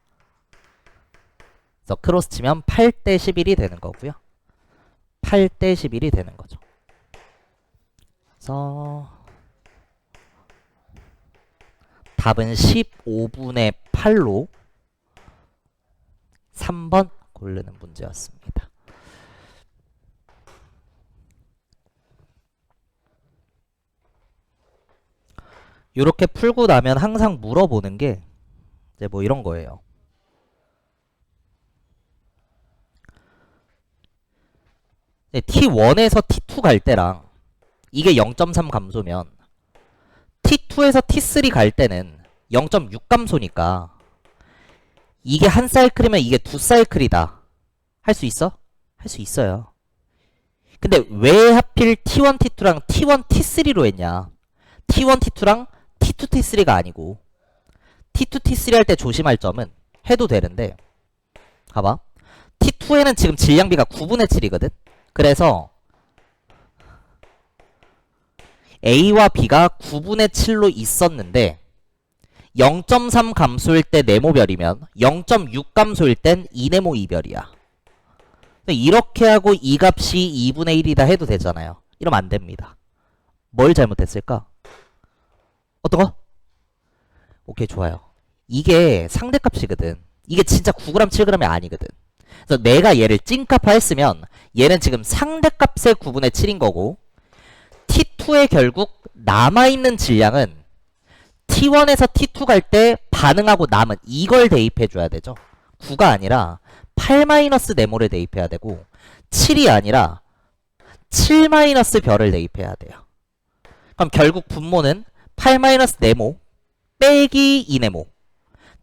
그래서 크로스 치면 8대 11이 되는 거고요. 8대 11이 되는 거죠. 그래서 답은 15분의 8로 3번 고르는 문제였습니다. 이렇게 풀고 나면 항상 물어보는 게 이제 뭐 이런 거예요. T1에서 T2 갈 때랑 이게 0.3 감소면 T2에서 T3 갈 때는 0.6 감소니까 이게 한 사이클이면 이게 두 사이클이다. 할 수 있어? 할 수 있어요. 근데 왜 하필 T1, T2랑 T1, T3로 했냐? T1, T2랑 T2, T3가 아니고 T2, T3 할 때 조심할 점은 해도 되는데 봐봐. T2에는 지금 질량비가 9분의 7이거든? 그래서 A와 B가 9분의 7로 있었는데 0.3 감소일 때 네모별이면 0.6 감소일 땐 2네모 2별이야. 이렇게 하고 이 값이 2분의 1이다 해도 되잖아요. 이러면 안 됩니다. 뭘 잘못했을까? 어떤 거? 오케이, 좋아요. 이게 상대값이거든. 이게 진짜 9g, 7g이 아니거든. 그래서 내가 얘를 찐값화 했으면 얘는 지금 상대값의 9분의 7인 거고 T2의 결국 남아있는 질량은 T1에서 T2 갈 때 반응하고 남은 이걸 대입해줘야 되죠. 9가 아니라 8-네모를 대입해야 되고 7이 아니라 7-별을 대입해야 돼요. 그럼 결국 분모는 8-네모 빼기 2네모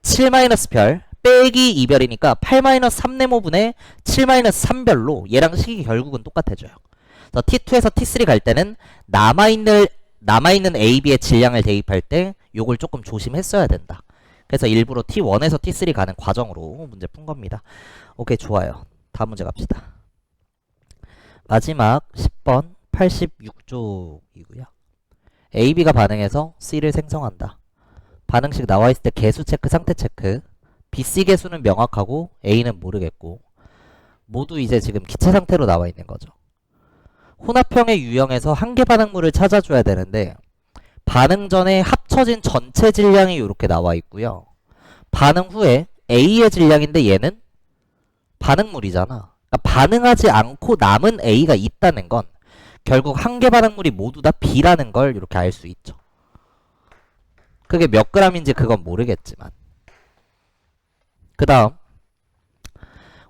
7-별 빼기 2별이니까 8-3네모분의 7-3별로 얘랑 식이 결국은 똑같아져요. 그래서 T2에서 T3 갈 때는 남아있는 AB의 질량을 대입할 때 요걸 조금 조심했어야 된다. 그래서 일부러 T1에서 T3 가는 과정으로 문제 푼 겁니다. 오케이, 좋아요. 다음 문제 갑시다. 마지막 10번 86쪽이고요. AB가 반응해서 C를 생성한다. 반응식 나와있을 때 개수 체크, 상태 체크. BC 개수는 명확하고 A는 모르겠고 모두 이제 지금 기체 상태로 나와 있는 거죠. 혼합형의 유형에서 한계 반응물을 찾아줘야 되는데 반응 전에 합쳐진 전체 질량이 이렇게 나와 있고요. 반응 후에 A의 질량인데 얘는 반응물이잖아. 그러니까 반응하지 않고 남은 A가 있다는 건 결국 한계 반응물이 모두 다 B라는 걸 이렇게 알 수 있죠. 그게 몇 g인지 그건 모르겠지만. 그 다음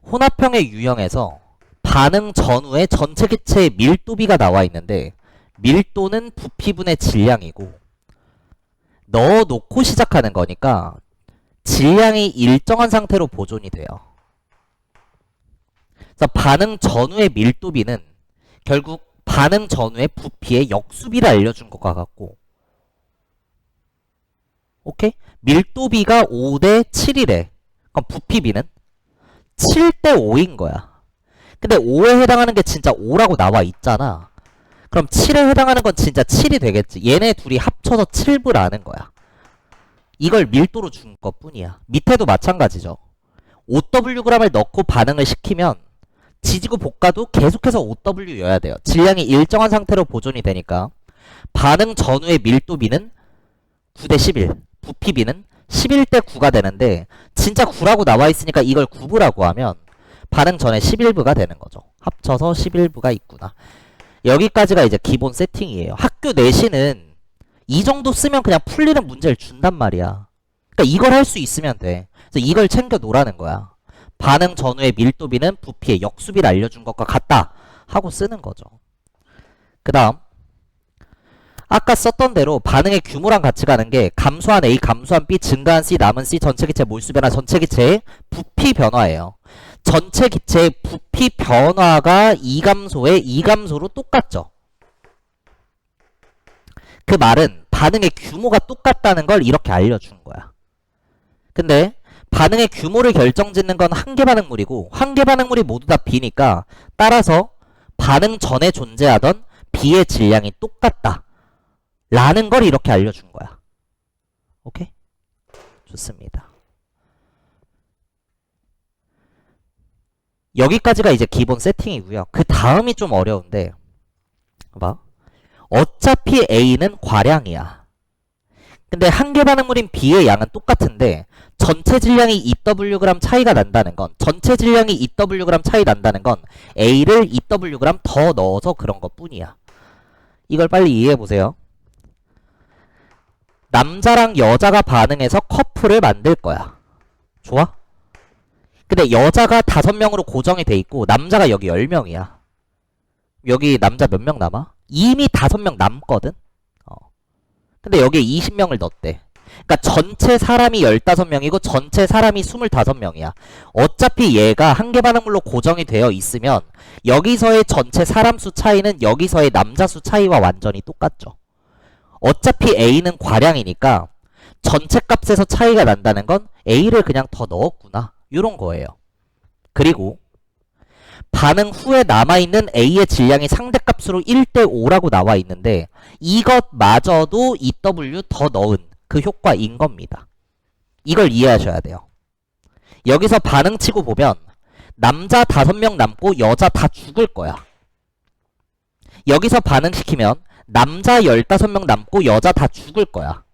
혼합형의 유형에서 반응 전후에 전체 기체의 밀도비가 나와 있는데 밀도는 부피분의 질량이고 넣어놓고 시작하는 거니까 질량이 일정한 상태로 보존이 돼요. 그래서 반응 전후의 밀도비는 결국 반응 전후의 부피의 역수비를 알려준 것과 같고 오케이? 밀도비가 5대 7이래. 그럼 부피비는 7대 5인 거야. 근데 5에 해당하는 게 진짜 5라고 나와 있잖아. 그럼 7에 해당하는 건 진짜 7이 되겠지. 얘네 둘이 합쳐서 7부라는 거야. 이걸 밀도로 준 것 뿐이야. 밑에도 마찬가지죠. 5Wg을 넣고 반응을 시키면 지지고 볶아도 계속해서 5W여야 돼요. 질량이 일정한 상태로 보존이 되니까 반응 전후의 밀도비는 9대 11, 부피비는 11대 9가 되는데 진짜 9라고 나와 있으니까 이걸 9부라고 하면 반응 전에 11부가 되는 거죠. 합쳐서 11부가 있구나. 여기까지가 이제 기본 세팅이에요. 학교 내신은 이 정도 쓰면 그냥 풀리는 문제를 준단 말이야. 그러니까 이걸 할 수 있으면 돼. 그래서 이걸 챙겨 놓으라는 거야. 반응 전후의 밀도비는 부피의 역수비를 알려준 것과 같다 하고 쓰는 거죠. 그 다음 아까 썼던 대로 반응의 규모랑 같이 가는 게 감소한 A, 감소한 B, 증가한 C, 남은 C, 전체 기체 몰수 변화, 전체 기체의 부피 변화예요. 전체 기체의 부피 변화가 이감소의 이감소로 똑같죠. 그 말은 반응의 규모가 똑같다는 걸 이렇게 알려준 거야. 근데 반응의 규모를 결정짓는 건 한계 반응물이고 한계 반응물이 모두 다 B니까 따라서 반응 전에 존재하던 B의 질량이 똑같다 라는 걸 이렇게 알려준 거야. 오케이? 좋습니다. 여기까지가 이제 기본 세팅이고요. 그 다음이 좀 어려운데 봐. 어차피 A는 과량이야. 근데 한계 반응물인 B의 양은 똑같은데 전체 질량이 2Wg 차이가 난다는 건 전체 질량이 2Wg 차이 난다는 건 A를 2Wg 더 넣어서 그런 것 뿐이야. 이걸 빨리 이해해 보세요. 남자랑 여자가 반응해서 커플을 만들 거야. 좋아? 근데 여자가 5명으로 고정이 돼 있고 남자가 여기 10명이야. 여기 남자 몇 명 남아? 이미 5명 남거든? 근데 여기에 20명을 넣었대. 그러니까 전체 사람이 15명이고 전체 사람이 25명이야. 어차피 얘가 한계 반응물로 고정이 되어 있으면 여기서의 전체 사람 수 차이는 여기서의 남자 수 차이와 완전히 똑같죠. 어차피 A는 과량이니까 전체 값에서 차이가 난다는 건 A를 그냥 더 넣었구나. 이런 거예요. 그리고 반응 후에 남아있는 A의 질량이 상대값으로 1대 5라고 나와 있는데 이것마저도 EW 더 넣은 그 효과인 겁니다. 이걸 이해하셔야 돼요. 여기서 반응치고 보면 남자 5명 남고 여자 다 죽을 거야. 여기서 반응시키면 남자 15명 남고 여자 다 죽을 거야.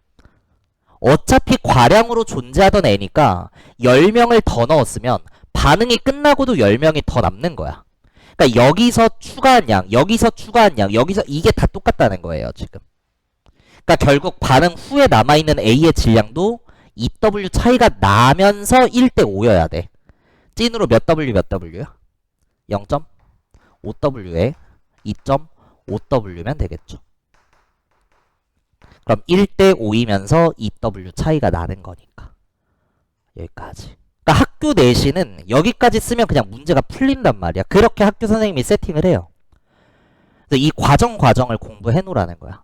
어차피 과량으로 존재하던 애니까 10명을 더 넣었으면 반응이 끝나고도 10명이 더 남는 거야. 그러니까 여기서 추가한 양, 여기서 추가한 양, 여기서 이게 다 똑같다는 거예요, 지금. 그러니까 결국 반응 후에 남아있는 A의 질량도 2W 차이가 나면서 1대5여야 돼. 찐으로 몇 W 몇 W야? 0.5W에 2.5W면 되겠죠. 그럼 1대5이면서 2W 차이가 나는 거니까. 여기까지. 그러니까 학교 내신은 여기까지 쓰면 그냥 문제가 풀린단 말이야. 그렇게 학교 선생님이 세팅을 해요. 그래서 이 과정을 공부해 놓으라는 거야.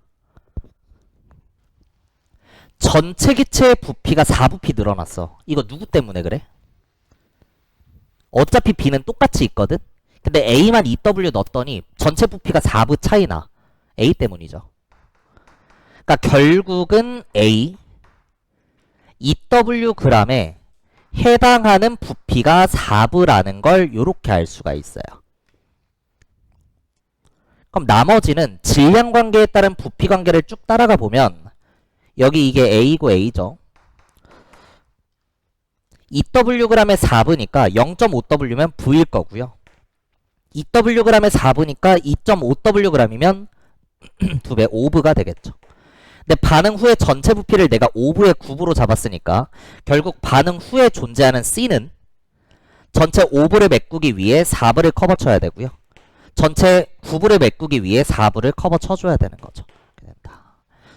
전체 기체의 부피가 4부피 늘어났어. 이거 누구 때문에 그래? 어차피 B는 똑같이 있거든? 근데 A만 2W 넣었더니 전체 부피가 4부 차이나. A 때문이죠. 그러니까 결국은 A 2W g에 해당하는 부피가 4부라는 걸 이렇게 알 수가 있어요. 그럼 나머지는 질량 관계에 따른 부피 관계를 쭉 따라가 보면 여기 이게 A고 A죠. 2W g에 4부니까 0.5W면 V일 거고요. 2W g에 4부니까 2.5W g이면 2배 5부가 되겠죠. 근데 반응 후에 전체 부피를 내가 5부의 9부로 잡았으니까 결국 반응 후에 존재하는 C는 전체 5부를 메꾸기 위해 4부를 커버 쳐야 되고요. 전체 9부를 메꾸기 위해 4부를 커버 쳐줘야 되는 거죠.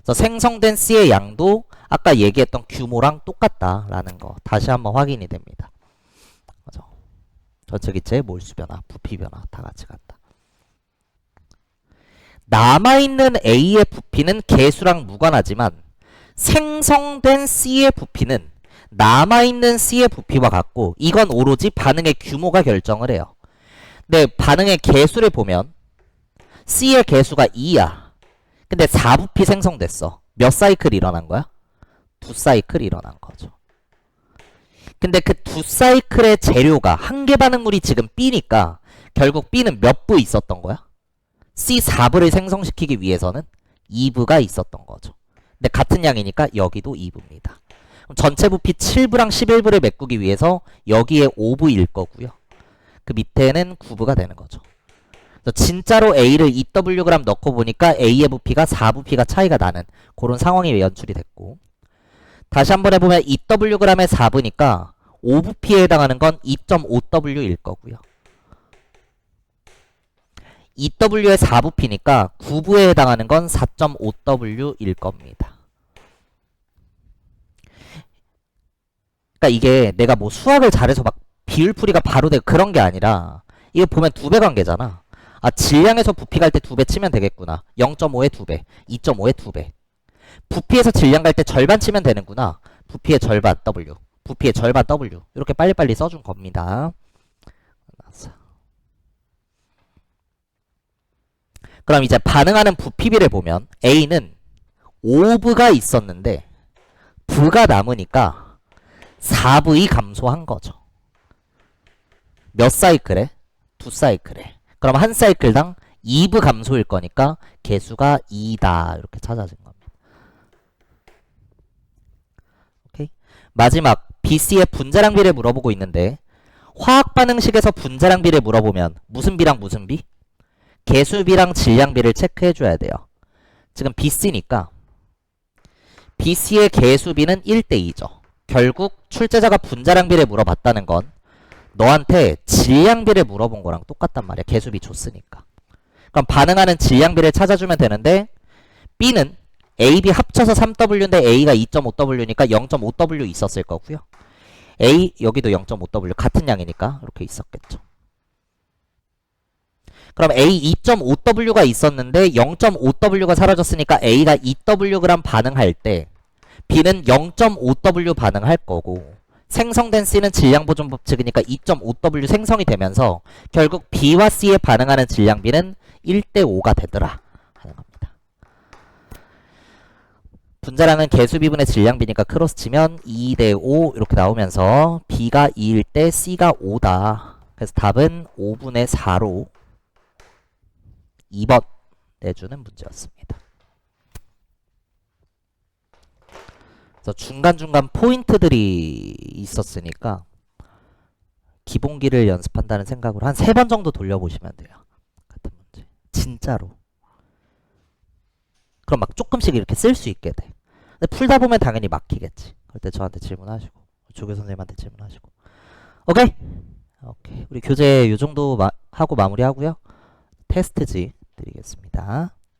그래서 생성된 C의 양도 아까 얘기했던 규모랑 똑같다라는 거 다시 한번 확인이 됩니다. 그죠? 전체 기체의 몰수 변화, 부피 변화 다 같이 같다. 남아있는 A의 부피는 개수랑 무관하지만 생성된 C의 부피는 남아있는 C의 부피와 같고 이건 오로지 반응의 규모가 결정을 해요. 근데 반응의 개수를 보면 C의 개수가 2야. 근데 4부피 생성됐어. 몇 사이클 일어난 거야? 2사이클 일어난 거죠. 근데 그 2사이클의 재료가 한 개 반응물이 지금 B니까 결국 B는 몇 부 있었던 거야? C 4부를 생성시키기 위해서는 2부가 있었던 거죠. 근데 같은 양이니까 여기도 2부입니다. 그럼 전체 부피 7부랑 11부를 메꾸기 위해서 여기에 5부일 거고요. 그 밑에는 9부가 되는 거죠. 그래서 진짜로 A를 2W g 넣고 보니까 A의 부피가 4부피가 차이가 나는 그런 상황이 연출이 됐고 다시 한번 해보면 2W g의 4부니까 5부피에 해당하는 건 2.5W일 거고요. 2W의 4부피니까 9부에 해당하는 건 4.5W일 겁니다. 그러니까 이게 내가 뭐 수학을 잘해서 막 비율풀이가 바로 되고 그런 게 아니라 이거 보면 2배 관계잖아. 아, 질량에서 부피 갈 때 2배 치면 되겠구나. 0.5에 2배, 2.5에 2배. 부피에서 질량 갈 때 절반 치면 되는구나. 부피의 절반 W, 부피의 절반 W. 이렇게 빨리빨리 써준 겁니다. 그럼 이제 반응하는 부피비를 보면 A는 5부가 있었는데 부가 남으니까 4부이 감소한 거죠. 몇 사이클에? 2사이클에. 그럼 한 사이클당 2부 감소일 거니까 개수가 2다. 이렇게 찾아진 겁니다. 오케이? 마지막 BC의 분자량 비를 물어보고 있는데 화학 반응식에서 분자량 비를 물어보면 무슨 비랑 무슨 비? 개수비랑 질량비를 체크해줘야 돼요. 지금 BC니까 BC의 개수비는 1대2죠. 결국 출제자가 분자량비를 물어봤다는 건 너한테 질량비를 물어본 거랑 똑같단 말이야. 개수비 줬으니까. 그럼 반응하는 질량비를 찾아주면 되는데 B는 A, B 합쳐서 3W인데 A가 2.5W니까 0.5W 있었을 거고요. A 여기도 0.5W 같은 양이니까 이렇게 있었겠죠. 그럼 A 2.5W가 있었는데 0.5W가 사라졌으니까 A가 2W g 반응할 때 B는 0.5W 반응할 거고 생성된 C는 질량보존 법칙이니까 2.5W 생성이 되면서 결국 B와 C에 반응하는 질량비는 1대5가 되더라 하는 겁니다. 분자량은 개수비분의 질량비니까 크로스 치면 2 대 5 이렇게 나오면서 B가 2일 때 C가 5다. 그래서 답은 5분의 4로 2번 내주는 문제였습니다. 그래서 중간중간 포인트들이 있었으니까 기본기를 연습한다는 생각으로 한 3번 정도 돌려보시면 돼요. 같은 문제. 진짜로. 그럼 막 조금씩 이렇게 쓸 수 있게 돼. 근데 풀다 보면 당연히 막히겠지. 그럴 때 저한테 질문하시고 조교 선생님한테 질문하시고. 오케이? 오케이. 우리 교재 요 정도 하고 마무리하고요. 테스트지 드리겠습니다.